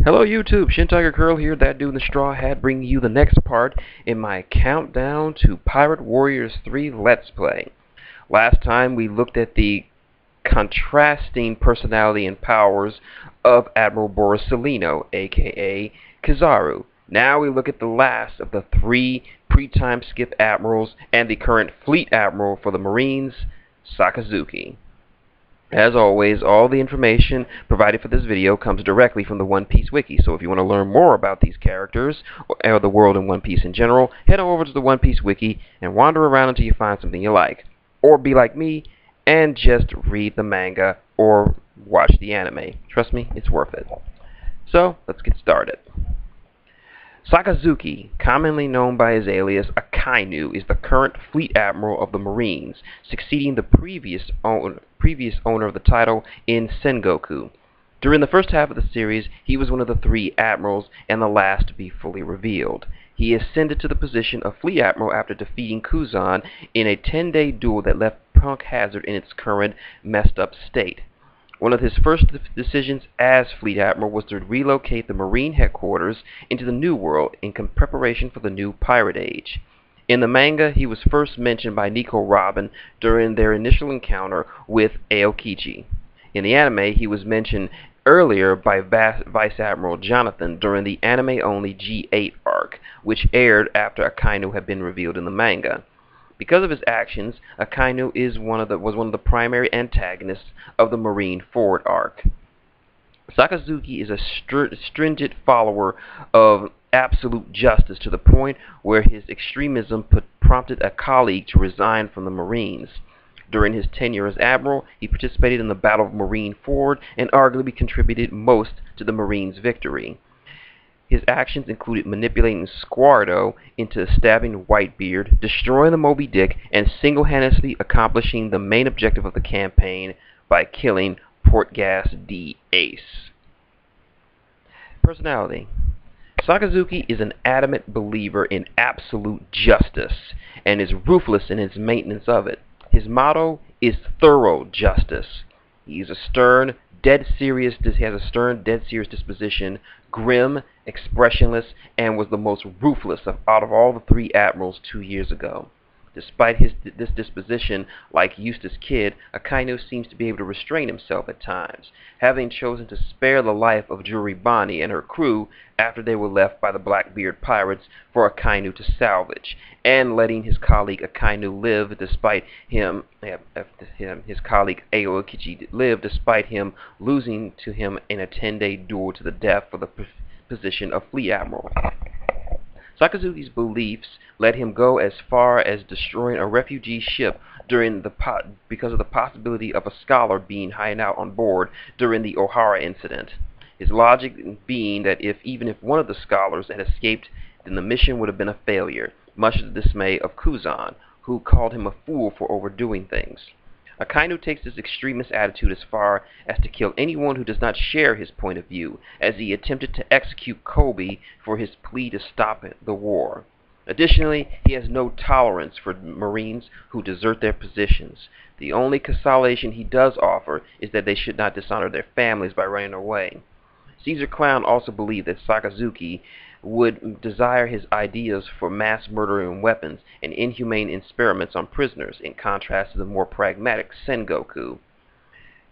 Hello YouTube, Shin Tiger Curl here, that dude in the straw hat, bringing you the next part in my countdown to Pirate Warriors 3 Let's Play. Last time we looked at the contrasting personality and powers of Admiral Borsalino, aka Kizaru. Now we look at the last of the three pre-time skip admirals and the current fleet admiral for the Marines, Sakazuki. As always, all the information provided for this video comes directly from the One Piece Wiki, so if you want to learn more about these characters, or the world in One Piece in general, head over to the One Piece Wiki and wander around until you find something you like. Or be like me and just read the manga or watch the anime. Trust me, it's worth it. So, let's get started. Sakazuki, commonly known by his alias Akainu, is the current fleet admiral of the Marines, succeeding the previous owner of the title in Sengoku. During the first half of the series, he was one of the three admirals and the last to be fully revealed. He ascended to the position of fleet admiral after defeating Kuzan in a 10-day duel that left Punk Hazard in its current messed up state. One of his first decisions as Fleet Admiral was to relocate the Marine headquarters into the New World in preparation for the new Pirate Age. In the manga, he was first mentioned by Nico Robin during their initial encounter with Aokichi. In the anime, he was mentioned earlier by Vice Admiral Jonathan during the anime-only G8 arc, which aired after Akainu had been revealed in the manga. Because of his actions, Akainu was one of the primary antagonists of the Marine Forward arc. Sakazuki is a stringent follower of absolute justice to the point where his extremism prompted a colleague to resign from the Marines. During his tenure as Admiral, he participated in the Battle of Marine Forward and arguably contributed most to the Marines' victory. His actions included manipulating Squardo into stabbing Whitebeard, destroying the Moby Dick, and single-handedly accomplishing the main objective of the campaign by killing Portgas D. Ace. Personality. Sakazuki is an adamant believer in absolute justice and is ruthless in his maintenance of it. His motto is thorough justice. He has a stern, dead serious disposition, grim, expressionless, and was the most ruthless out of all the three admirals 2 years ago. Despite this disposition, like Eustace Kidd, Akainu seems to be able to restrain himself at times, having chosen to spare the life of Juri Bani and her crew after they were left by the Blackbeard pirates for Akainu to salvage, and letting his colleague Akainu live despite his colleague Aokichi live despite him losing to him in a 10-day duel to the death for the position of Fleet Admiral. Sakazuki's beliefs led him go as far as destroying a refugee ship because of the possibility of a scholar being hiding out on board during the O'Hara incident. His logic being that even if one of the scholars had escaped, then the mission would have been a failure, much to the dismay of Kuzan, who called him a fool for overdoing things. Akainu takes this extremist attitude as far as to kill anyone who does not share his point of view, as he attempted to execute Kobe for his plea to stop the war. Additionally, he has no tolerance for Marines who desert their positions. The only consolation he does offer is that they should not dishonor their families by running away. Caesar Clown also believed that Sakazuki would desire his ideas for mass murdering weapons and inhumane experiments on prisoners, in contrast to the more pragmatic Sengoku.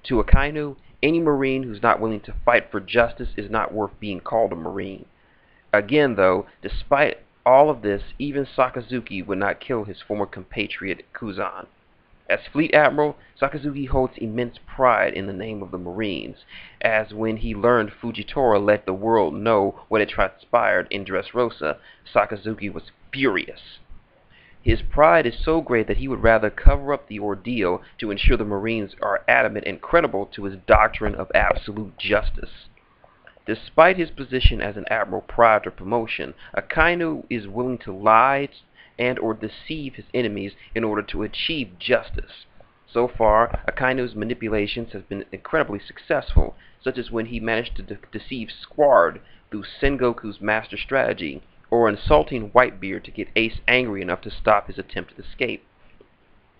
To Akainu, any Marine who's not willing to fight for justice is not worth being called a Marine. Again, though, despite all of this, even Sakazuki would not kill his former compatriot Kuzan. As Fleet Admiral, Sakazuki holds immense pride in the name of the Marines, as when he learned Fujitora let the world know what had transpired in Dressrosa, Sakazuki was furious. His pride is so great that he would rather cover up the ordeal to ensure the Marines are adamant and credible to his doctrine of absolute justice. Despite his position as an admiral prior to promotion, Akainu is willing to lie and or deceive his enemies in order to achieve justice. So far, Akainu's manipulations have been incredibly successful, such as when he managed to deceive Squard through Sengoku's master strategy, or insulting Whitebeard to get Ace angry enough to stop his attempted escape.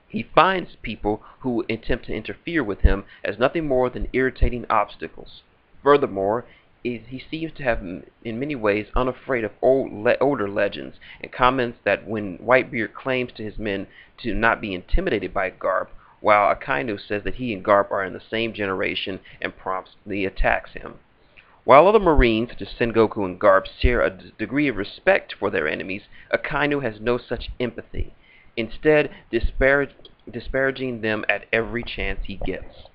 He finds people who attempt to interfere with him as nothing more than irritating obstacles. Furthermore, he seems to have, in many ways, unafraid of older legends, and comments that when Whitebeard claims to his men to not be intimidated by Garp, while Akainu says that he and Garp are in the same generation and promptly attacks him. While other Marines, such as Sengoku and Garp, share a degree of respect for their enemies, Akainu has no such empathy, instead disparaging them at every chance he gets.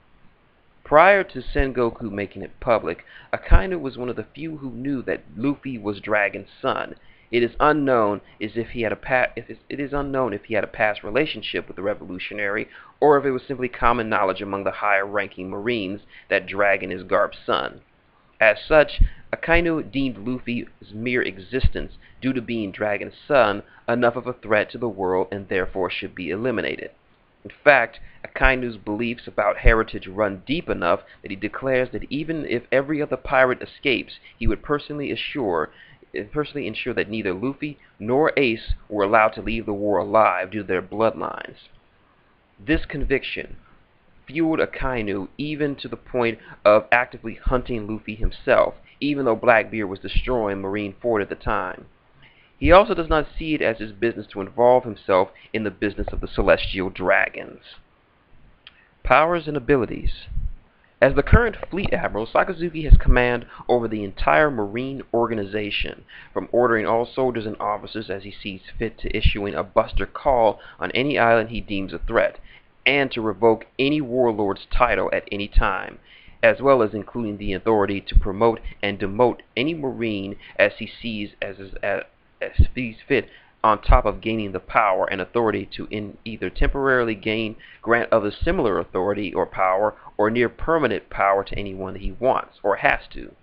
Prior to Sengoku making it public, Akainu was one of the few who knew that Luffy was Dragon's son. It is unknown if he had a past relationship with the revolutionary, or if it was simply common knowledge among the higher-ranking Marines that Dragon is Garp's son. As such, Akainu deemed Luffy's mere existence, due to being Dragon's son, enough of a threat to the world and therefore should be eliminated. In fact, Akainu's beliefs about heritage run deep enough that he declares that even if every other pirate escapes, he would personally ensure that neither Luffy nor Ace were allowed to leave the war alive due to their bloodlines. This conviction fueled Akainu even to the point of actively hunting Luffy himself, even though Blackbeard was destroying Marineford at the time. He also does not see it as his business to involve himself in the business of the celestial dragons. Powers and abilities. As the current Fleet Admiral, Sakazuki has command over the entire Marine organization, from ordering all soldiers and officers as he sees fit to issuing a buster call on any island he deems a threat, and to revoke any warlord's title at any time, as well as including the authority to promote and demote any Marine as he sees fit, on top of gaining the power and authority to either temporarily grant others similar authority or power, or near permanent power to anyone that he wants or has to.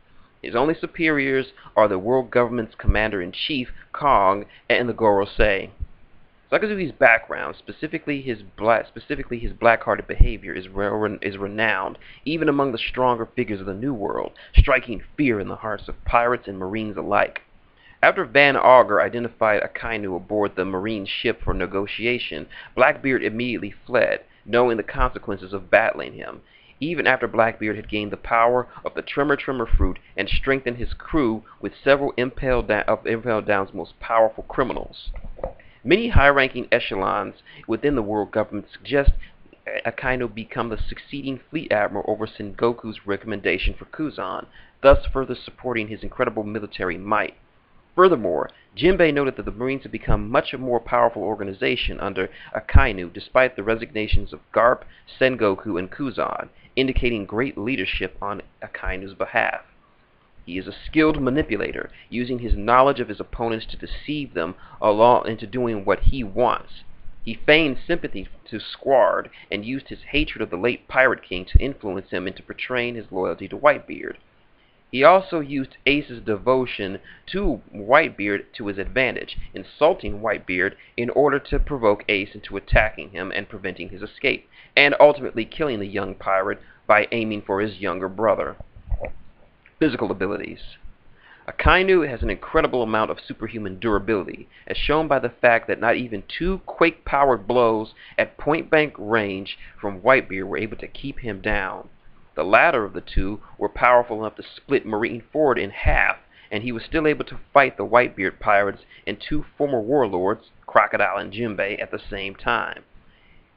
His only superiors are the world government's commander-in-chief, Kong, and the Gorosei. Sakazuki's background, specifically his black-hearted behavior, is renowned even among the stronger figures of the New World, striking fear in the hearts of pirates and Marines alike. After Van Augur identified Akainu aboard the Marine ship for negotiation, Blackbeard immediately fled, knowing the consequences of battling him, even after Blackbeard had gained the power of the Tremor fruit and strengthened his crew with several Impel Down's most powerful criminals. Many high-ranking echelons within the world government suggest Akainu become the succeeding Fleet Admiral over Sengoku's recommendation for Kuzan, thus further supporting his incredible military might. Furthermore, Jinbei noted that the Marines had become much more powerful organization under Akainu despite the resignations of Garp, Sengoku, and Kuzan, indicating great leadership on Akainu's behalf. He is a skilled manipulator, using his knowledge of his opponents to deceive them along into doing what he wants. He feigned sympathy to Squard and used his hatred of the late Pirate King to influence him into portraying his loyalty to Whitebeard. He also used Ace's devotion to Whitebeard to his advantage, insulting Whitebeard in order to provoke Ace into attacking him and preventing his escape, and ultimately killing the young pirate by aiming for his younger brother. Physical abilities. Akainu has an incredible amount of superhuman durability, as shown by the fact that not even 2 quake-powered blows at point-blank range from Whitebeard were able to keep him down. The latter of the two were powerful enough to split Marineford in half, and he was still able to fight the Whitebeard pirates and 2 former warlords, Crocodile and Jinbei, at the same time.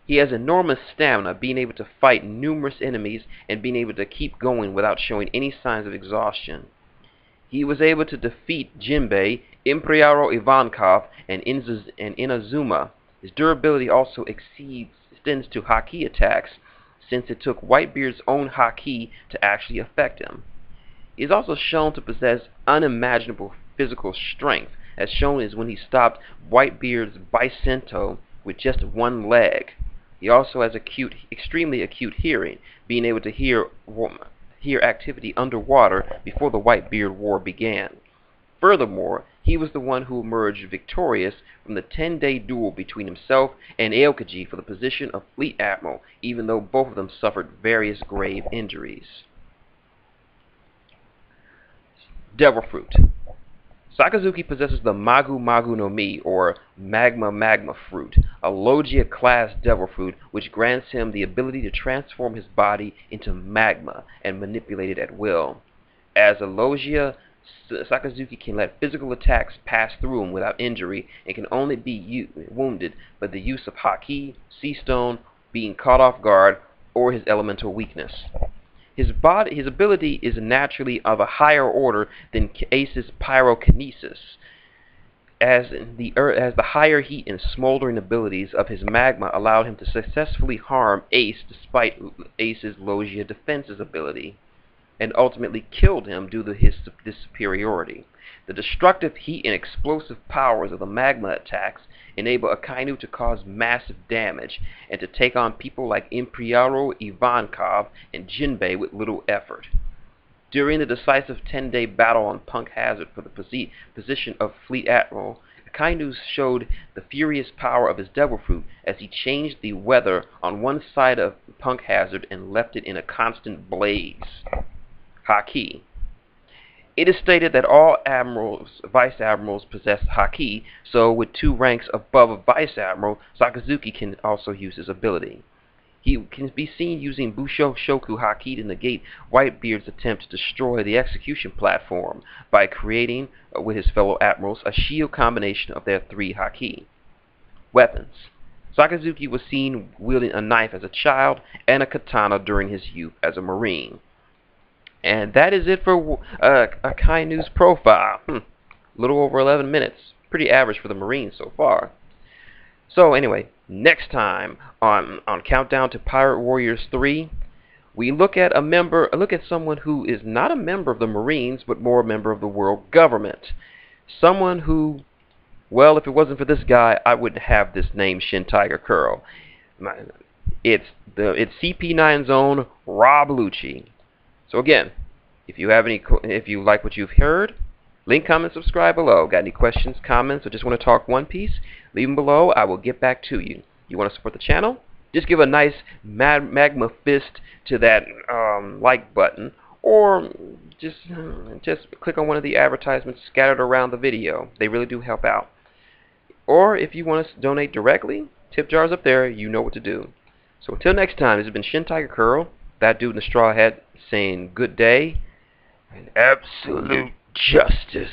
He has enormous stamina, being able to fight numerous enemies and being able to keep going without showing any signs of exhaustion. He was able to defeat Jinbei, Imperiaro Ivankov, and Inazuma. His durability also extends to haki attacks, since it took Whitebeard's own haki to actually affect him. He is also shown to possess unimaginable physical strength, as shown as when he stopped Whitebeard's Bicento with just 1 leg. He also has extremely acute hearing, being able to hear activity underwater before the Whitebeard War began. Furthermore, he was the one who emerged victorious from the 10-day duel between himself and Aokiji for the position of Fleet Admiral, even though both of them suffered various grave injuries. Devil Fruit. Sakazuki possesses the Magu Magu no Mi, or Magma Fruit, a Logia-class Devil Fruit which grants him the ability to transform his body into magma and manipulate it at will. As a Logia, Sakazuki can let physical attacks pass through him without injury and can only be wounded by the use of Haki, Sea Stone, being caught off guard, or his elemental weakness. His ability is naturally of a higher order than Ace's pyrokinesis, as the higher heat and smoldering abilities of his magma allowed him to successfully harm Ace despite Ace's Logia defenses ability, and ultimately killed him due to this superiority. The destructive heat and explosive powers of the magma attacks enable Akainu to cause massive damage and to take on people like Imperial Ivankov and Jinbei with little effort. During the decisive 10-day battle on Punk Hazard for the position of Fleet Admiral, Akainu showed the furious power of his Devil Fruit as he changed the weather on one side of Punk Hazard and left it in a constant blaze. Haki. It is stated that all vice admirals possess Haki, so with 2 ranks above a vice admiral, Sakazuki can also use his ability. He can be seen using Busho Shoku Haki to negate Whitebeard's attempt to destroy the execution platform by creating, with his fellow admirals, a shield combination of their 3 Haki. Weapons. Sakazuki was seen wielding a knife as a child and a katana during his youth as a Marine. And that is it for Akainu's profile. Little over 11 minutes. Pretty average for the Marines so far. So anyway, next time on Countdown to Pirate Warriors 3, we look at someone who is not a member of the Marines, but more a member of the world government. Someone who, well, if it wasn't for this guy, I wouldn't have this name, Shin Tiger Curl. It's CP9's own Rob Lucci. So again, if you like what you've heard, link, comment, subscribe below. Got any questions, comments, or just want to talk One Piece? Leave them below. I will get back to you. You want to support the channel? Just give a nice magma fist to that like button, or just click on one of the advertisements scattered around the video. They really do help out. Or if you want to donate directly, tip jars up there. You know what to do. So until next time, this has been Shin Tiger Curl, that dude in the straw hat, saying good day and absolute justice.